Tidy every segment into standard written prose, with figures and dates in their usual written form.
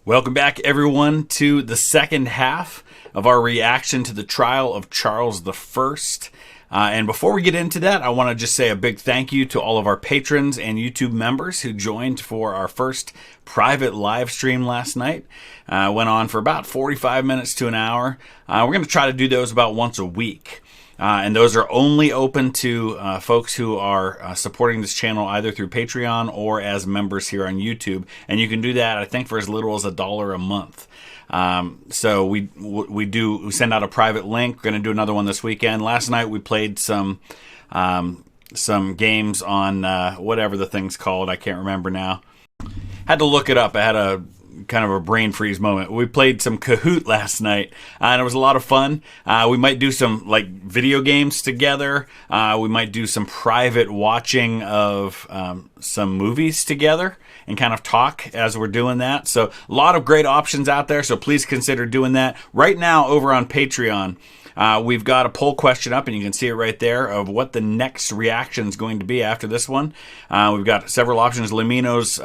Welcome back, everyone, to the second half of our reaction to the trial of Charles I. And before we get into that, I want to just say a big thank you to all of our patrons and YouTube members who joined for our first private live stream last night. Went on for about 45 minutes to an hour. We're going to try to do those about once a week. And those are only open to folks who are supporting this channel either through Patreon or as members here on YouTube. And you can do that, I think, for as little as $1 a month. So we send out a private link. We're going to do another one this weekend. Last night we played some games on whatever the thing's called. I can't remember now. Had to look it up. I had a kind of a brain freeze moment. We played some Kahoot last night, and it was a lot of fun. We might do some video games together. We might do some private watching of some movies together and kind of talk as we're doing that. So a lot of great options out there, so please consider doing that. Right now over on Patreon, we've got a poll question up, and you can see it right there, of what the next reaction is going to be after this one. We've got several options. Lamino's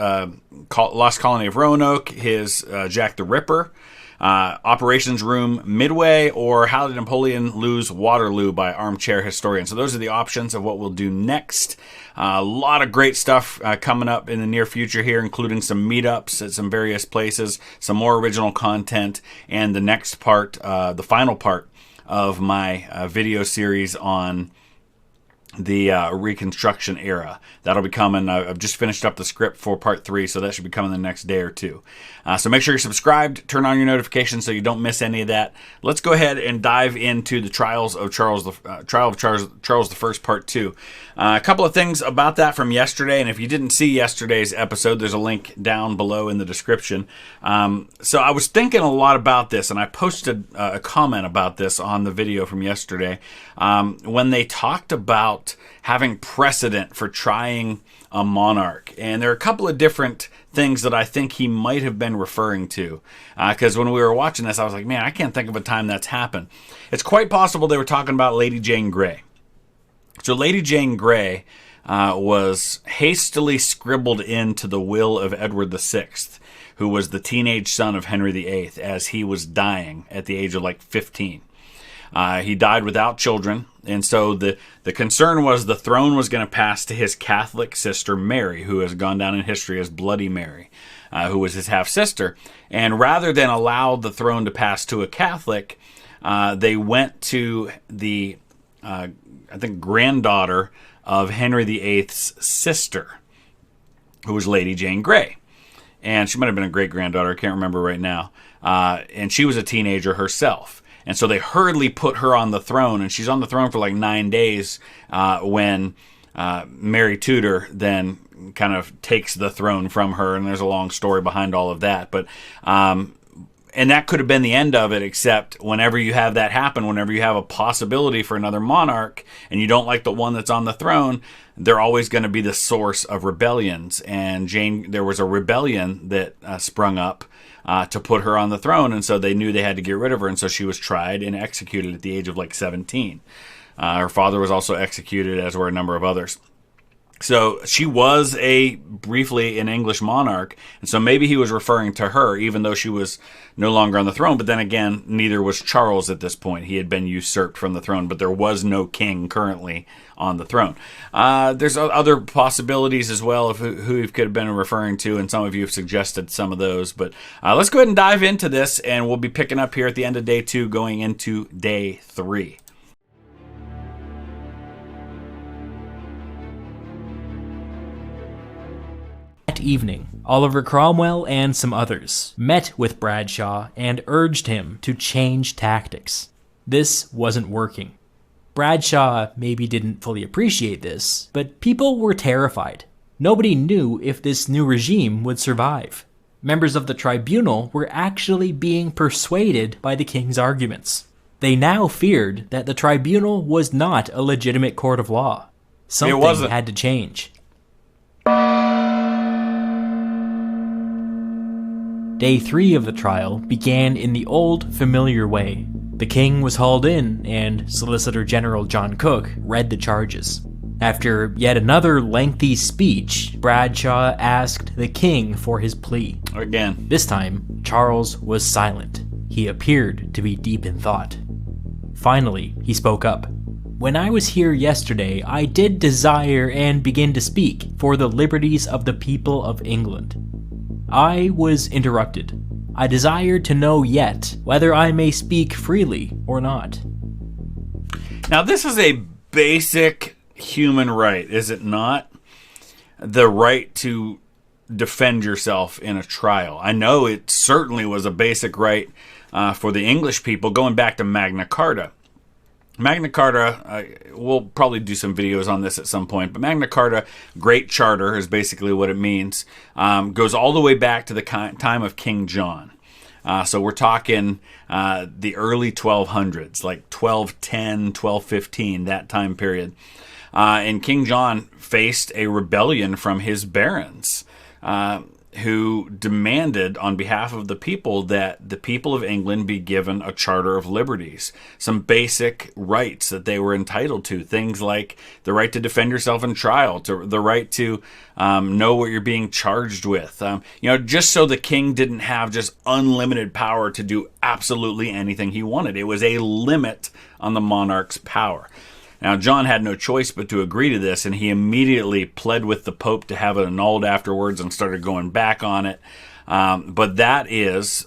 Lost Colony of Roanoke, his Jack the Ripper, Operations Room Midway, or How Did Napoleon Lose Waterloo by Armchair Historian. So those are the options of what we'll do next. A lot of great stuff coming up in the near future here, including some meetups at some various places, some more original content, and the next part, the final part of my video series on the Reconstruction era. That'll be coming. I've just finished up the script for part 3, so that should be coming the next day or two. So make sure you're subscribed, turn on your notifications so you don't miss any of that. Let's go ahead and dive into the trials of Charles I, part 2. A couple of things about that from yesterday, and if you didn't see yesterday's episode, there's a link down below in the description. So I was thinking a lot about this, and I posted a comment about this on the video from yesterday when they talked about having precedent for trying a monarch. And there are a couple of different things that I think he might have been referring to. Because when we were watching this, I was like, man, I can't think of a time that's happened. It's quite possible they were talking about Lady Jane Grey. So Lady Jane Grey was hastily scribbled into the will of Edward VI, who was the teenage son of Henry VIII, as he was dying at the age of 15. He died without children, and so the concern was the throne was going to pass to his Catholic sister Mary, who has gone down in history as Bloody Mary, who was his half-sister. And rather than allow the throne to pass to a Catholic, they went to the, I think, granddaughter of Henry VIII's sister, who was Lady Jane Grey. And she might have been a great-granddaughter, I can't remember right now. And she was a teenager herself. And so they hurriedly put her on the throne, and she's on the throne for 9 days when Mary Tudor then kind of takes the throne from her, and there's a long story behind all of that. But and that could have been the end of it, except whenever you have that happen, whenever you have a possibility for another monarch, and you don't like the one that's on the throne, they're always going to be the source of rebellions. And there was a rebellion that sprung up to put her on the throne, and so they knew they had to get rid of her, and so she was tried and executed at the age of 17. Her father was also executed, as were a number of others. So she was briefly an English monarch, and so maybe he was referring to her, even though she was no longer on the throne. But then again, neither was Charles at this point. He had been usurped from the throne, but there was no king currently on the throne. There's other possibilities as well of who he could have been referring to, and some of you have suggested some of those. But let's go ahead and dive into this, and we'll be picking up here at the end of day 2, going into day 3. That evening, Oliver Cromwell and some others met with Bradshaw and urged him to change tactics. This wasn't working. Bradshaw maybe didn't fully appreciate this, but people were terrified. Nobody knew if this new regime would survive. Members of the tribunal were actually being persuaded by the king's arguments. They now feared that the tribunal was not a legitimate court of law. Something had to change. Day 3 of the trial began in the old, familiar way. The king was hauled in, and Solicitor General John Cook read the charges. After yet another lengthy speech, Bradshaw asked the king for his plea. Again. This time, Charles was silent. He appeared to be deep in thought. Finally, he spoke up. "When I was here yesterday, I did desire and begin to speak for the liberties of the people of England. I was interrupted. I desire to know yet whether I may speak freely or not." Now, this is a basic human right, is it not? The right to defend yourself in a trial. I know it certainly was a basic right for the English people going back to Magna Carta. Magna Carta, we'll probably do some videos on this at some point, but Magna Carta, Great Charter is basically what it means, goes all the way back to the time of King John. So we're talking the early 1200s, like 1210, 1215, that time period. And King John faced a rebellion from his barons, who demanded on behalf of the people that the people of England be given a charter of liberties, some basic rights that they were entitled to, things like the right to defend yourself in trial, to the right to know what you're being charged with, just so the king didn't have just unlimited power to do absolutely anything he wanted. It was a limit on the monarch's power. Now, John had no choice but to agree to this, and he immediately pled with the Pope to have it annulled afterwards and started going back on it. But that is,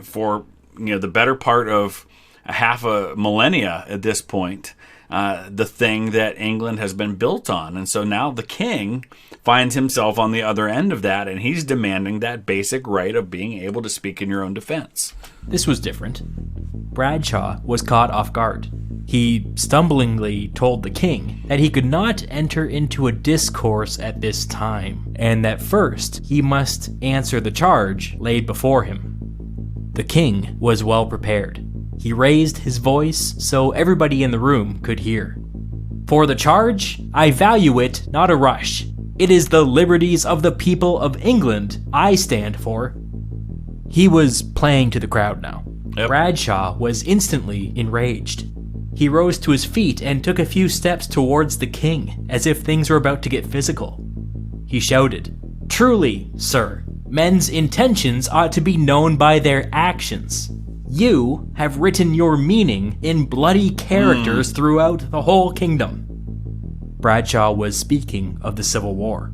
for the better part of a half a millennia at this point, the thing that England has been built on. And so now the king finds himself on the other end of that, and he's demanding that basic right of being able to speak in your own defense. This was different. Bradshaw was caught off guard. He stumblingly told the king that he could not enter into a discourse at this time, and that first he must answer the charge laid before him. The king was well prepared. He raised his voice so everybody in the room could hear. "For the charge, I value it not a rush. It is the liberties of the people of England I stand for." He was playing to the crowd now. Yep. Bradshaw was instantly enraged. He rose to his feet and took a few steps towards the king, as if things were about to get physical. He shouted, "Truly, sir, men's intentions ought to be known by their actions. You have written your meaning in bloody characters throughout the whole kingdom." Bradshaw was speaking of the Civil War.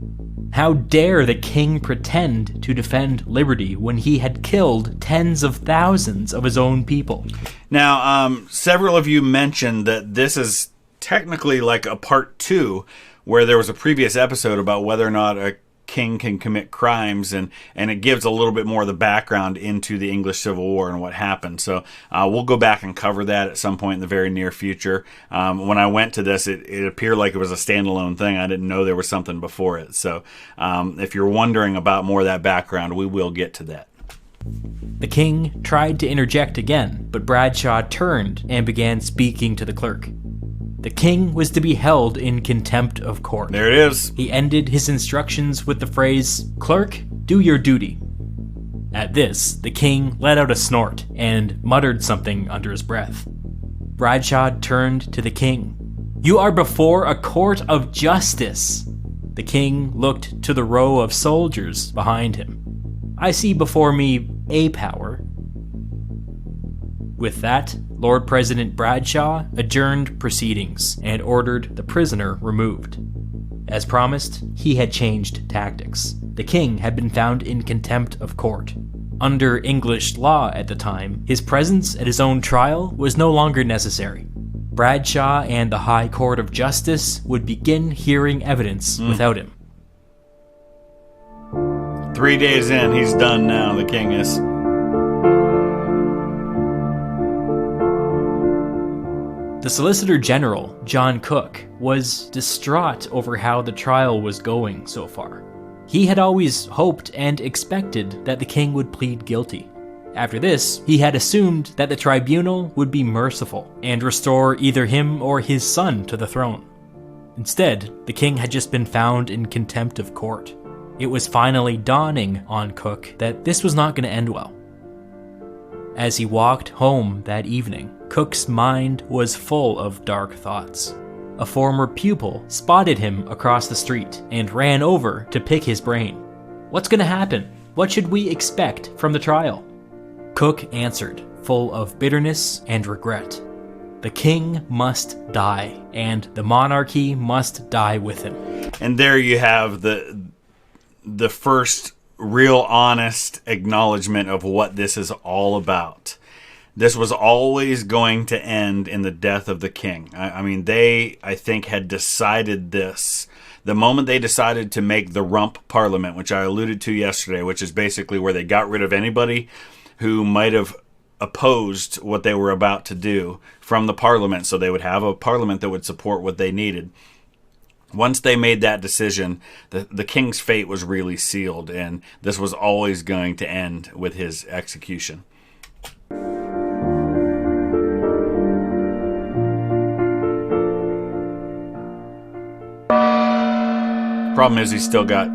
How dare the king pretend to defend liberty when he had killed tens of thousands of his own people? Now, several of you mentioned that this is technically like a part 2, where there was a previous episode about whether or not a king can commit crimes, and it gives a little bit more of the background into the English Civil War and what happened. So we'll go back and cover that at some point in the very near future. When I went to this, it appeared like it was a standalone thing. I didn't know there was something before it. So if you're wondering about more of that background, we will get to that. The king tried to interject again, but Bradshaw turned and began speaking to the clerk. The king was to be held in contempt of court. There it is. He ended his instructions with the phrase, "Clerk, do your duty." At this, the king let out a snort and muttered something under his breath. Bradshaw turned to the king. "You are before a court of justice." The king looked to the row of soldiers behind him. "I see before me a power." With that, Lord President Bradshaw adjourned proceedings and ordered the prisoner removed. As promised, he had changed tactics. The king had been found in contempt of court. Under English law at the time, his presence at his own trial was no longer necessary. Bradshaw and the High Court of Justice would begin hearing evidence without him. 3 days in, he's done now, the king is. The Solicitor General, John Cook, was distraught over how the trial was going so far. He had always hoped and expected that the king would plead guilty. After this, he had assumed that the tribunal would be merciful and restore either him or his son to the throne. Instead, the king had just been found in contempt of court. It was finally dawning on Cook that this was not going to end well. As he walked home that evening, Cook's mind was full of dark thoughts. A former pupil spotted him across the street and ran over to pick his brain. "What's gonna happen? What should we expect from the trial?" Cook answered, full of bitterness and regret. "The king must die, and the monarchy must die with him." And there you have the first real honest acknowledgement of what this is all about. This was always going to end in the death of the king. I mean, they, I think, had decided this. The moment they decided to make the rump parliament, which I alluded to yesterday, which is basically where they got rid of anybody who might have opposed what they were about to do from the parliament, so they would have a parliament that would support what they needed. Once they made that decision, the king's fate was really sealed, and this was always going to end with his execution. Problem is, he's still got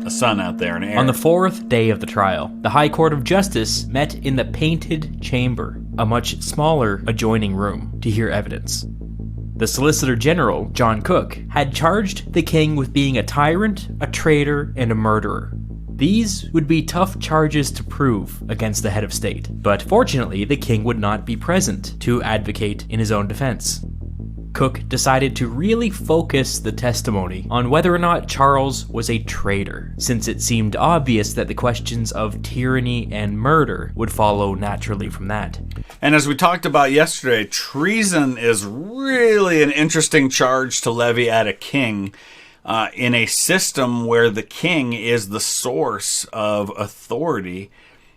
a son out there, an heir. On the 4th day of the trial, the High Court of Justice met in the Painted Chamber, a much smaller adjoining room, to hear evidence. The Solicitor General, John Cook, had charged the king with being a tyrant, a traitor, and a murderer. These would be tough charges to prove against the head of state, but fortunately the king would not be present to advocate in his own defense. Cook decided to really focus the testimony on whether or not Charles was a traitor, since it seemed obvious that the questions of tyranny and murder would follow naturally from that. And as we talked about yesterday, treason is really an interesting charge to levy at a king in a system where the king is the source of authority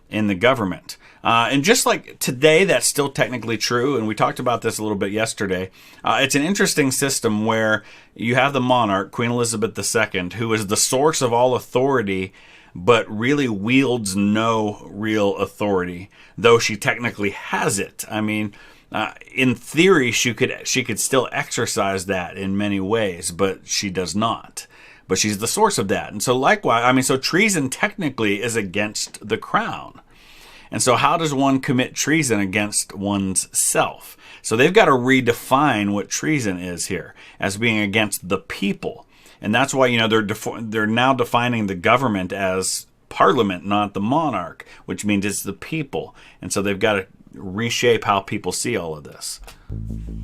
in the government. And just like today, that's still technically true, and we talked about this a little bit yesterday. It's an interesting system where you have the monarch, Queen Elizabeth II, who is the source of all authority, but really wields no real authority, though she technically has it. I mean, in theory, she could still exercise that in many ways, but she does not. But she's the source of that. And so likewise, I mean, so treason technically is against the crown. And so how does one commit treason against one's self? So they've got to redefine what treason is here as being against the people. And that's why, you know, they're now defining the government as parliament, not the monarch, which means it's the people. And so they've got to reshape how people see all of this.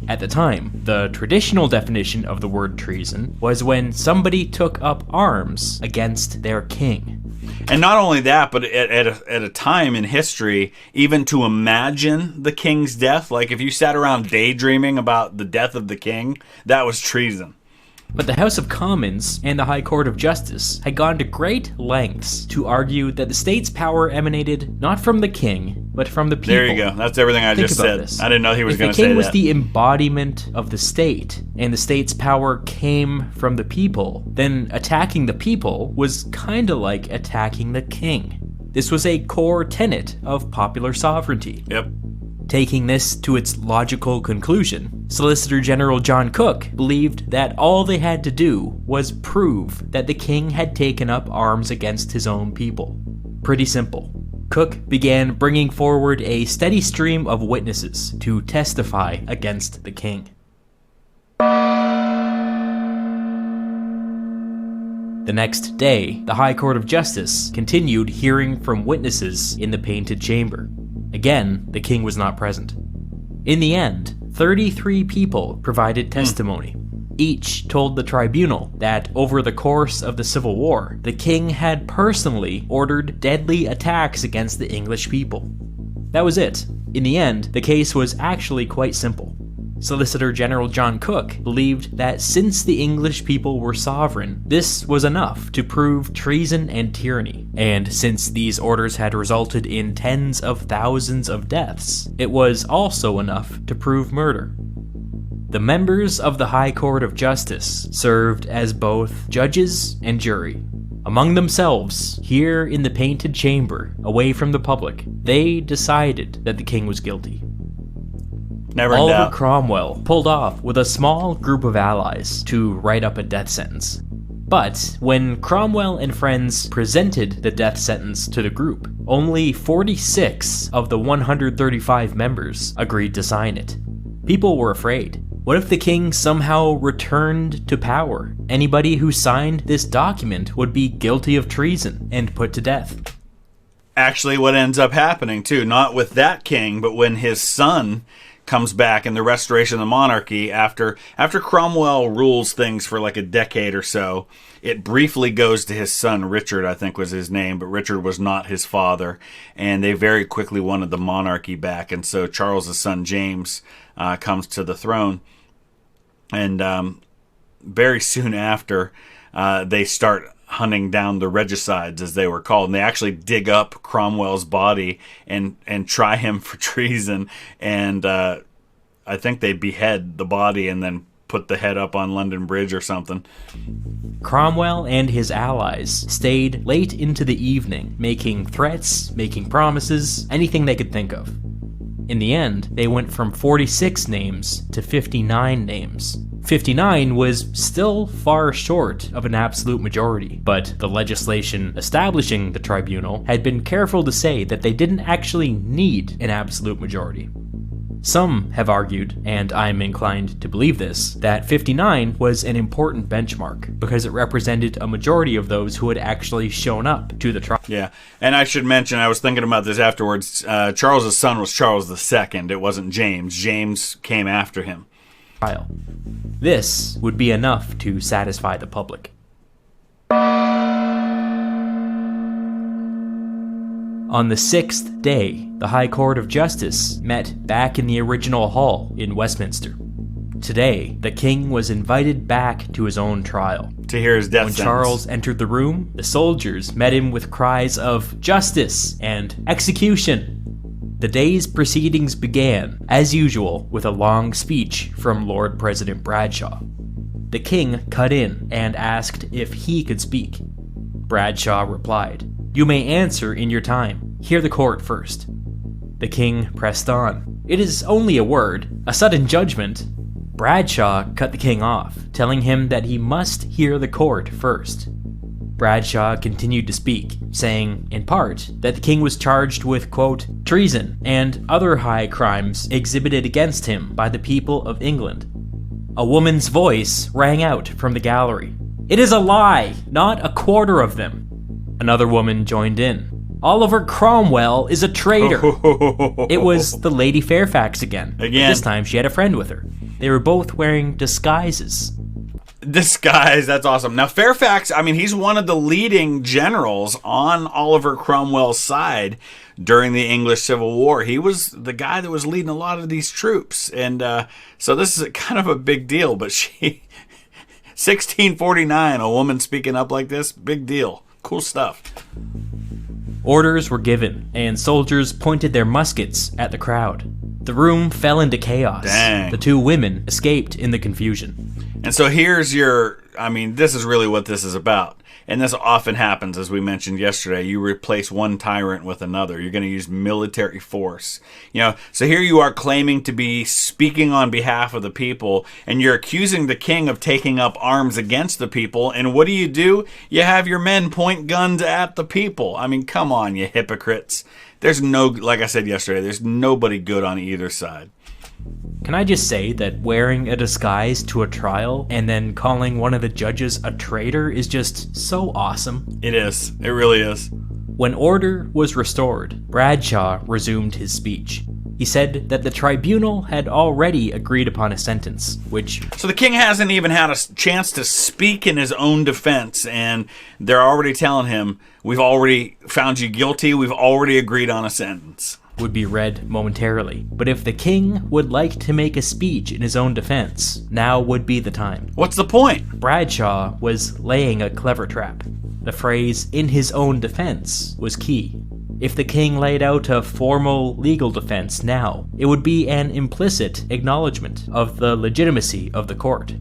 At the time, the traditional definition of the word treason was when somebody took up arms against their king. And not only that, but at a time in history, even to imagine the king's death, like if you sat around daydreaming about the death of the king, that was treason. But the House of Commons and the High Court of Justice had gone to great lengths to argue that the state's power emanated not from the king, but from the people. There you go. That's everything I just said. This. I didn't know he was going to say that. If the king was the embodiment of the state, and the state's power came from the people, then attacking the people was kind of like attacking the king. This was a core tenet of popular sovereignty. Yep. Taking this to its logical conclusion, Solicitor General John Cook believed that all they had to do was prove that the king had taken up arms against his own people. Pretty simple. Cook began bringing forward a steady stream of witnesses to testify against the king. The next day, the High Court of Justice continued hearing from witnesses in the Painted Chamber. Again, the king was not present. In the end, 33 people provided testimony. Each told the tribunal that over the course of the Civil War, the king had personally ordered deadly attacks against the English people. That was it. In the end, the case was actually quite simple. Solicitor General John Cook believed that since the English people were sovereign, this was enough to prove treason and tyranny. And since these orders had resulted in tens of thousands of deaths, it was also enough to prove murder. The members of the High Court of Justice served as both judges and jury. Among themselves, here in the Painted Chamber, away from the public, they decided that the king was guilty. Never in Oliver doubt. Cromwell pulled off with a small group of allies to write up a death sentence. But when Cromwell and friends presented the death sentence to the group, only 46 of the 135 members agreed to sign it. People were afraid. What if the king somehow returned to power? Anybody who signed this document would be guilty of treason and put to death. Actually, what ends up happening, too, not with that king, but when his son comes back in the restoration of the monarchy, after Cromwell rules things for like a decade or so, it briefly goes to his son, Richard, I think was his name, but Richard was not his father, and they very quickly wanted the monarchy back, and so Charles' son, James, comes to the throne, and very soon after, they start hunting down the regicides, as they were called, and they actually dig up Cromwell's body and try him for treason, and I think they behead the body and then put the head up on London Bridge or something. Cromwell and his allies stayed late into the evening, making threats, making promises, anything they could think of. In the end, they went from 46 names to 59 names. 59 was still far short of an absolute majority, but the legislation establishing the tribunal had been careful to say that they didn't actually need an absolute majority. Some have argued, and I'm inclined to believe this, that 59 was an important benchmark because it represented a majority of those who had actually shown up to the trial. Yeah, and I should mention, I was thinking about this afterwards, Charles' son was Charles II, it wasn't James. James came after him. This would be enough to satisfy the public. On the 6th day, the High Court of Justice met back in the original hall in Westminster. Today, the king was invited back to his own trial. To hear his death When sentence. Charles entered the room, the soldiers met him with cries of "Justice" and "Execution." The day's proceedings began, as usual, with a long speech from Lord President Bradshaw. The king cut in and asked if he could speak. Bradshaw replied, "You may answer in your time. Hear the court first." The king pressed on. "It is only a word, a sudden judgment." Bradshaw cut the king off, telling him that he must hear the court first. Bradshaw continued to speak, saying, in part, that the king was charged with, quote, treason and other high crimes exhibited against him by the people of England. A woman's voice rang out from the gallery. "It is a lie, not a quarter of them." Another woman joined in. "Oliver Cromwell is a traitor." It was the Lady Fairfax again. This time she had a friend with her. They were both wearing disguises. Disguise, that's awesome. Now Fairfax, I mean, he's one of the leading generals on Oliver Cromwell's side during the English Civil War. He was the guy that was leading a lot of these troops, and so this is kind of a big deal, but 1649, a woman speaking up like this, big deal. Cool stuff. Orders were given, and soldiers pointed their muskets at the crowd. The room fell into chaos. Dang. The two women escaped in the confusion. And so here's this is really what this is about. And this often happens, as we mentioned yesterday. You replace one tyrant with another. You're going to use military force. So here you are claiming to be speaking on behalf of the people, and you're accusing the king of taking up arms against the people. And what do? You have your men point guns at the people. I mean, come on, you hypocrites. Like I said yesterday, there's nobody good on either side. Can I just say that wearing a disguise to a trial and then calling one of the judges a traitor is just so awesome? It is. It really is. When order was restored, Bradshaw resumed his speech. He said that the tribunal had already agreed upon a sentence, So the king hasn't even had a chance to speak in his own defense, and they're already telling him, we've already found you guilty, we've already agreed on a sentence. Would be read momentarily. But if the king would like to make a speech in his own defense, now would be the time. What's the point? Bradshaw was laying a clever trap. The phrase, "in his own defense," was key. If the king laid out a formal legal defense now, it would be an implicit acknowledgement of the legitimacy of the court.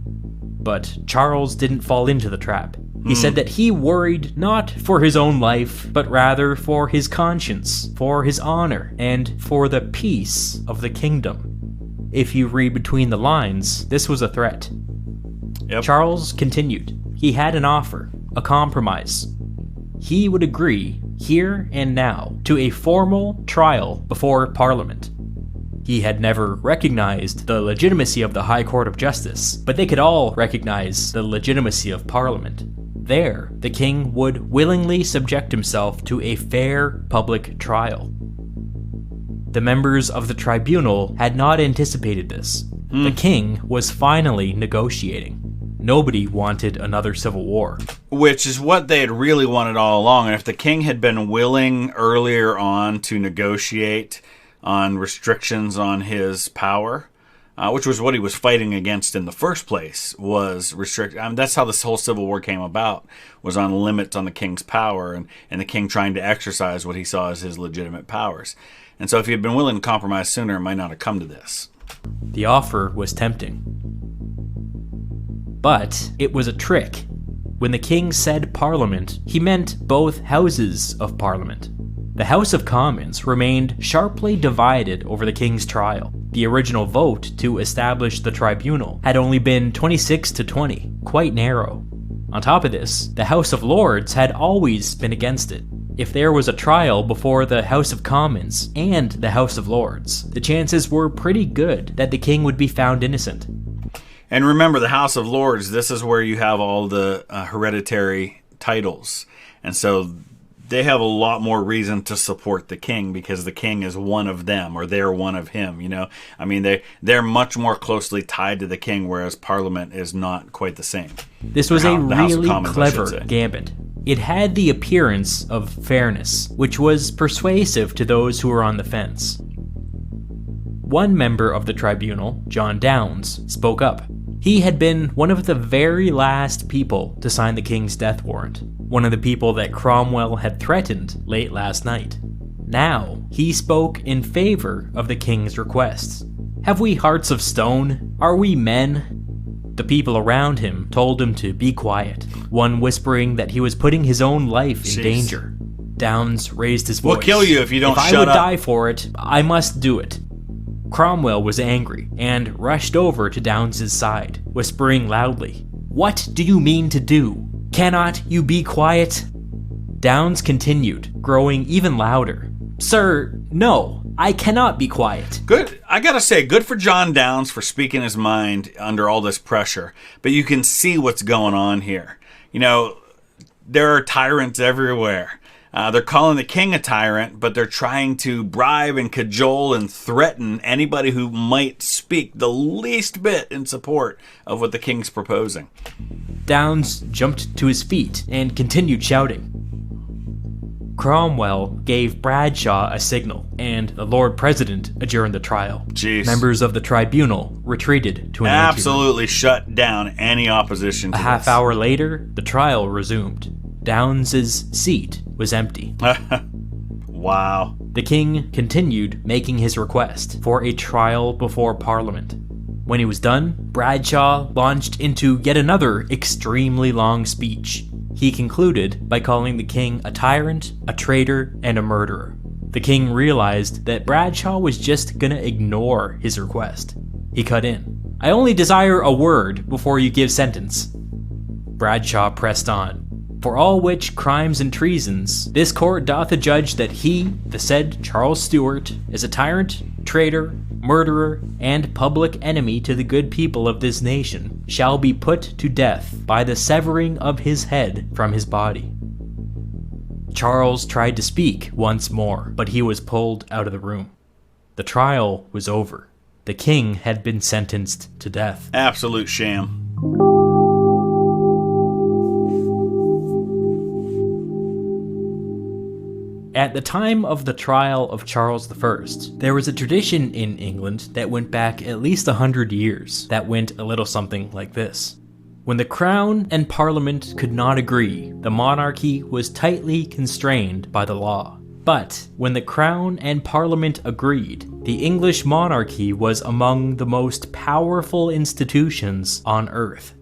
But Charles didn't fall into the trap. He said that he worried not for his own life, but rather for his conscience, for his honor, and for the peace of the kingdom. If you read between the lines, this was a threat. Yep. Charles continued. He had an offer, a compromise. He would agree, here and now, to a formal trial before Parliament. He had never recognized the legitimacy of the High Court of Justice, but they could all recognize the legitimacy of Parliament. There, the king would willingly subject himself to a fair public trial. The members of the tribunal had not anticipated this. The king was finally negotiating. Nobody wanted another civil war. Which is what they had really wanted all along. And if the king had been willing earlier on to negotiate on restrictions on his power, which was what he was fighting against in the first place, was restrict. That's how this whole civil war came about, was on limits on the king's power and the king trying to exercise what he saw as his legitimate powers. And so if he had been willing to compromise sooner, it might not have come to this. The offer was tempting. But it was a trick. When the king said Parliament, he meant both houses of Parliament. The House of Commons remained sharply divided over the king's trial. The original vote to establish the tribunal had only been 26 to 20, quite narrow. On top of this, the House of Lords had always been against it. If there was a trial before the House of Commons and the House of Lords, the chances were pretty good that the king would be found innocent. And remember, the House of Lords, this is where you have all the hereditary titles. And so they have a lot more reason to support the king because the king is one of them, or they're one of him, you know? I mean, they're much more closely tied to the king, whereas Parliament is not quite the same. This was a really clever gambit. It had the appearance of fairness, which was persuasive to those who were on the fence. One member of the tribunal, John Downes, spoke up. He had been one of the very last people to sign the king's death warrant, one of the people that Cromwell had threatened late last night. Now, he spoke in favor of the king's requests. Have we hearts of stone? Are we men? The people around him told him to be quiet, one whispering that he was putting his own life in danger. Downes raised his voice. We'll kill you if you don't shut up. If I would die for it, I must do it. Cromwell was angry and rushed over to Downes' side, whispering loudly, "What do you mean to do? Cannot you be quiet?" Downes continued, growing even louder. "Sir, no, I cannot be quiet." Good. I gotta say, good for John Downes for speaking his mind under all this pressure. But you can see what's going on here. You know, there are tyrants everywhere. They're calling the king a tyrant, but they're trying to bribe and cajole and threaten anybody who might speak the least bit in support of what the king's proposing. Downes jumped to his feet and continued shouting. Cromwell gave Bradshaw a signal, and the Lord President adjourned the trial. Jeez. Members of the tribunal retreated to an anteroom. Absolutely shut down any opposition to A half hour later, the trial resumed. Downes' seat was empty. Wow. The king continued making his request for a trial before Parliament. When he was done, Bradshaw launched into yet another extremely long speech. He concluded by calling the king a tyrant, a traitor, and a murderer. The king realized that Bradshaw was just gonna ignore his request. He cut in. "I only desire a word before you give sentence." Bradshaw pressed on. "For all which crimes and treasons, this court doth adjudge that he, the said Charles Stuart, is a tyrant, traitor, murderer, and public enemy to the good people of this nation, shall be put to death by the severing of his head from his body." Charles tried to speak once more, but he was pulled out of the room. The trial was over. The king had been sentenced to death. Absolute sham. At the time of the trial of Charles I, there was a tradition in England that went back at least 100 years that went a little something like this. When the Crown and Parliament could not agree, the monarchy was tightly constrained by the law. But when the Crown and Parliament agreed, the English monarchy was among the most powerful institutions on earth.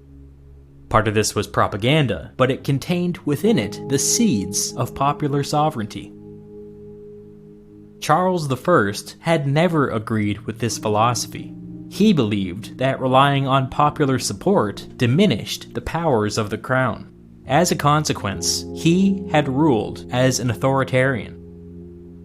Part of this was propaganda, but it contained within it the seeds of popular sovereignty. Charles I had never agreed with this philosophy. He believed that relying on popular support diminished the powers of the crown. As a consequence, he had ruled as an authoritarian.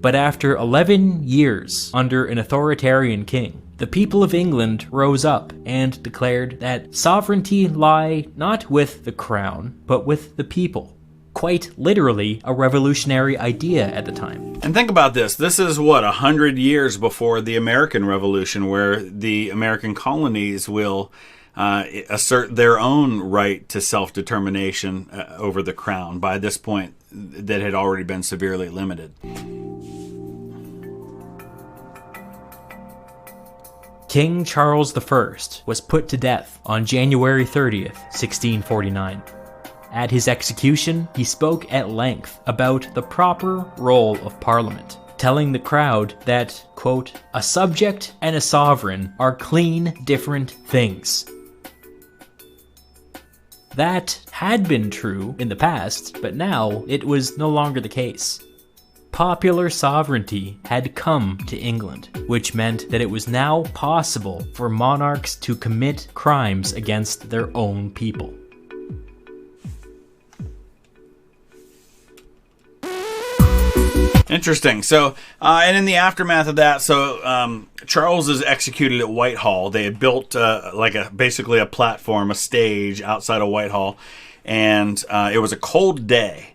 But after 11 years under an authoritarian king, the people of England rose up and declared that sovereignty lay not with the crown, but with the people. Quite literally a revolutionary idea at the time. And think about this. This is, 100 years before the American Revolution, where the American colonies will assert their own right to self-determination over the crown. By this point, that had already been severely limited. King Charles I was put to death on January 30th, 1649. At his execution, he spoke at length about the proper role of Parliament, telling the crowd that, quote, "a subject and a sovereign are clean different things." That had been true in the past, but now it was no longer the case. Popular sovereignty had come to England, which meant that it was now possible for monarchs to commit crimes against their own people. Interesting. So, and in the aftermath of that, Charles is executed at Whitehall. They had built basically a platform, a stage outside of Whitehall, and it was a cold day.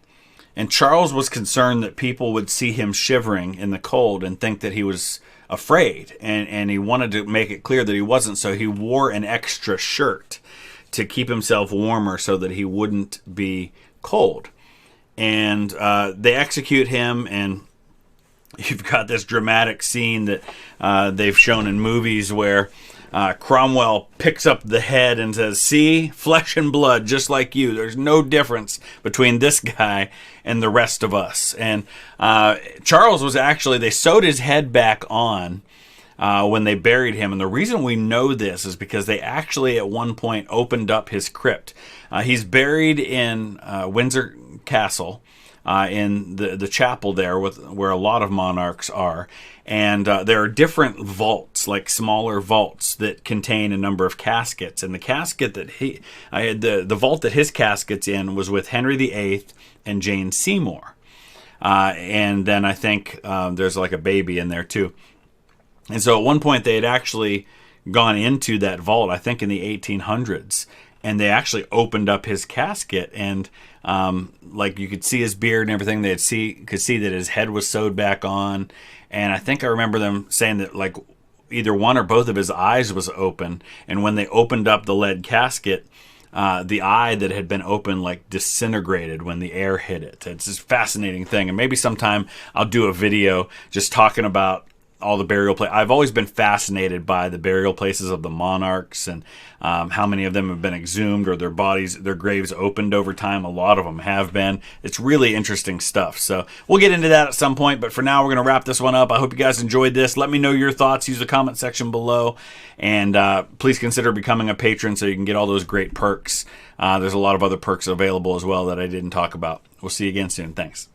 And Charles was concerned that people would see him shivering in the cold and think that he was afraid. And he wanted to make it clear that he wasn't, so he wore an extra shirt to keep himself warmer so that he wouldn't be cold. And they execute him, and you've got this dramatic scene that they've shown in movies where Cromwell picks up the head and says, "See, flesh and blood, just like you. There's no difference between this guy and the rest of us." And Charles was actually, they sewed his head back on when they buried him. And the reason we know this is because they actually at one point opened up his crypt. He's buried in Windsor Castle, in the chapel there where a lot of monarchs are. And there are different vaults, like smaller vaults that contain a number of caskets. And the casket that the vault that his casket's in was with Henry VIII and Jane Seymour. And then I think there's like a baby in there too. And so at one point they had actually gone into that vault, I think in the 1800s, and they actually opened up his casket, and you could see his beard and everything. They could see that his head was sewed back on. And I think I remember them saying that either one or both of his eyes was open. And when they opened up the lead casket, the eye that had been open disintegrated when the air hit it. It's this fascinating thing. And maybe sometime I'll do a video just talking about all the burial places. I've always been fascinated by the burial places of the monarchs and how many of them have been exhumed or their graves opened over time. A lot of them have been. It's really interesting stuff. So we'll get into that at some point, but for now we're going to wrap this one up. I hope you guys enjoyed this. Let me know your thoughts. Use the comment section below, and please consider becoming a patron so you can get all those great perks. There's a lot of other perks available as well that I didn't talk about. We'll see you again soon. Thanks.